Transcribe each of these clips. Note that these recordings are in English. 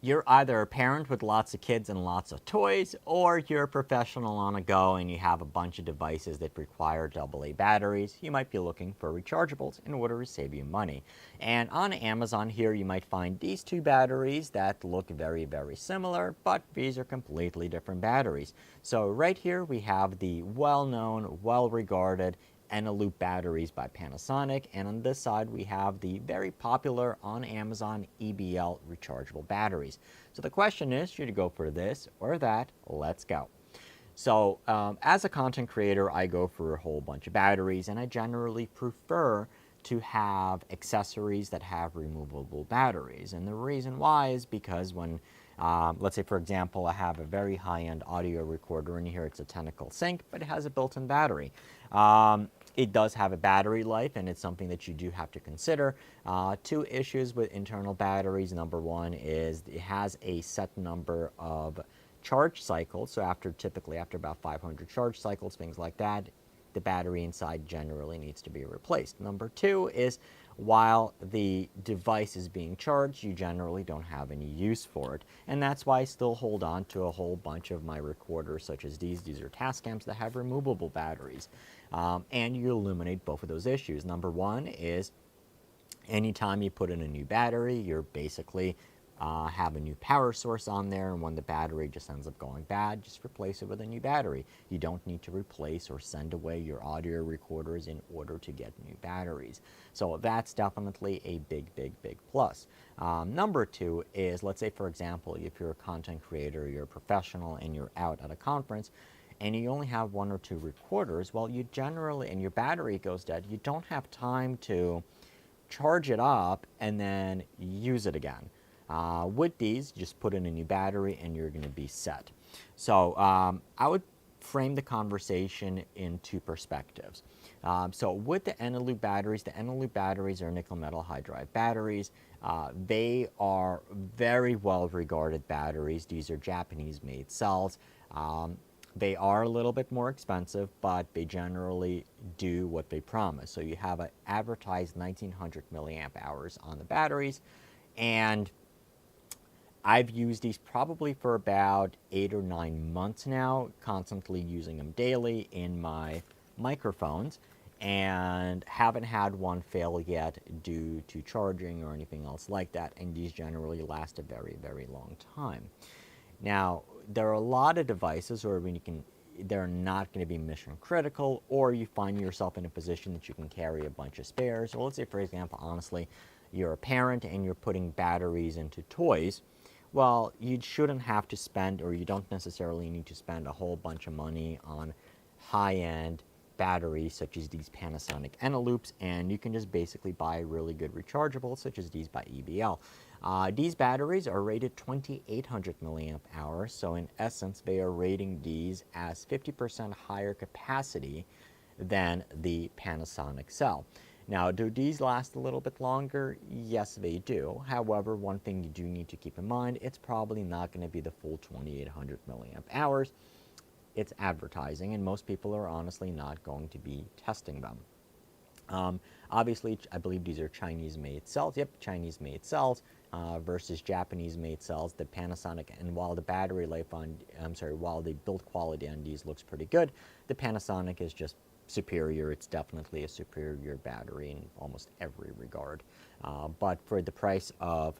You're either a parent with lots of kids and lots of toys, or you're a professional on a go and you have a bunch of devices that require AA batteries. You might be looking for rechargeables in order to save you money. And on Amazon here, you might find these two batteries that look very, very similar, but these are completely different batteries. So right here we have the well-known, well-regarded Eneloop batteries by Panasonic, and on this side we have the very popular on Amazon EBL rechargeable batteries. So the question is, should you go for this or that? Let's go. So as a content creator, I go for a whole bunch of batteries, and I generally prefer to have accessories that have removable batteries. And the reason why is because when, let's say for example, I have a very high-end audio recorder, and here it's a Tentacle Sync, but it has a built-in battery. It does have a battery life, and it's something that you do have to consider. Two issues with internal batteries. Number one is it has a set number of charge cycles, so typically after about 500 charge cycles, things like that, the battery inside generally needs to be replaced. Number two is while the device is being charged, you generally don't have any use for it. And that's why I still hold on to a whole bunch of my recorders, such as these. These are Tascams that have removable batteries. And you eliminate both of those issues. Number one is anytime you put in a new battery, you're basically have a new power source on there, and when the battery just ends up going bad, just replace it with a new battery. You don't need to replace or send away your audio recorders in order to get new batteries. So that's definitely a big, big, big plus. Number two is, let's say for example, if you're a content creator, you're a professional, and you're out at a conference, and you only have one or two recorders, well, you generally, and your battery goes dead, you don't have time to charge it up and then use it again. With these, just put in a new battery and you're going to be set. So I would frame the conversation in two perspectives. So with the Eneloop batteries are nickel metal hydride batteries. They are very well regarded batteries. These are Japanese made cells. They are a little bit more expensive, but they generally do what they promise. So you have an advertised 1900 milliamp hours on the batteries, and I've used these probably for about 8 or 9 months now, constantly using them daily in my microphones, and haven't had one fail yet due to charging or anything else like that, and these generally last a very, very long time. Now, there are a lot of devices where they're not going to be mission critical, or you find yourself in a position that you can carry a bunch of spares. So let's say, for example, honestly, you're a parent and you're putting batteries into toys. Well, you shouldn't have to spend, or you don't necessarily need to spend a whole bunch of money on high-end batteries such as these Panasonic Eneloops, and you can just basically buy really good rechargeables such as these by EBL. These batteries are rated 2800 milliamp hours, so in essence they are rating these as 50% higher capacity than the Panasonic cell. Now, do these last a little bit longer? Yes, they do. However, one thing you do need to keep in mind, it's probably not going to be the full 2800 milliamp hours. It's advertising, and most people are honestly not going to be testing them. Obviously, I believe these are Chinese-made cells. Yep, Chinese-made cells versus Japanese-made cells. The Panasonic, and while the battery life on, while the build quality on these looks pretty good, the Panasonic is just superior. It's definitely a superior battery in almost every regard. But for the price of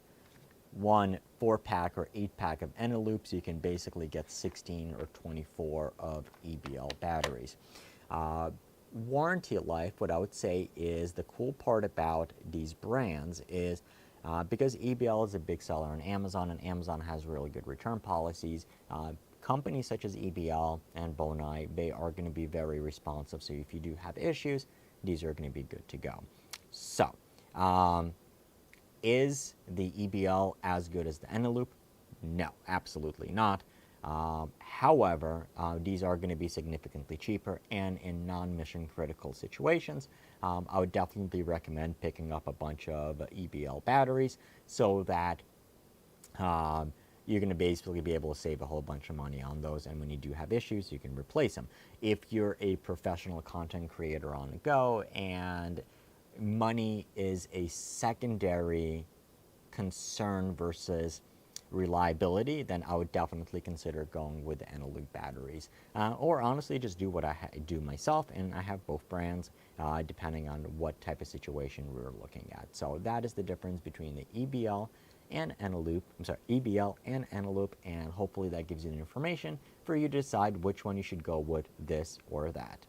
one 4-pack or 8-pack of Eneloops, you can basically get 16 or 24 of EBL batteries. Warranty life, what I would say is the cool part about these brands is because EBL is a big seller on Amazon, and Amazon has really good return policies, companies such as EBL and Bonai, they are going to be very responsive. So if you do have issues, these are going to be good to go. So is the EBL as good as the Eneloop? No, absolutely not. However, these are going to be significantly cheaper, and in non-mission critical situations, I would definitely recommend picking up a bunch of EBL batteries so that you're going to basically be able to save a whole bunch of money on those, and when you do have issues, you can replace them. If you're a professional content creator on the go and money is a secondary concern versus reliability, then I would definitely consider going with the Eneloop batteries. Or honestly, just do what I do myself, and I have both brands depending on what type of situation we're looking at. So that is the difference between the EBL and Eneloop, EBL and Eneloop, and hopefully that gives you the information for you to decide which one you should go with, this or that.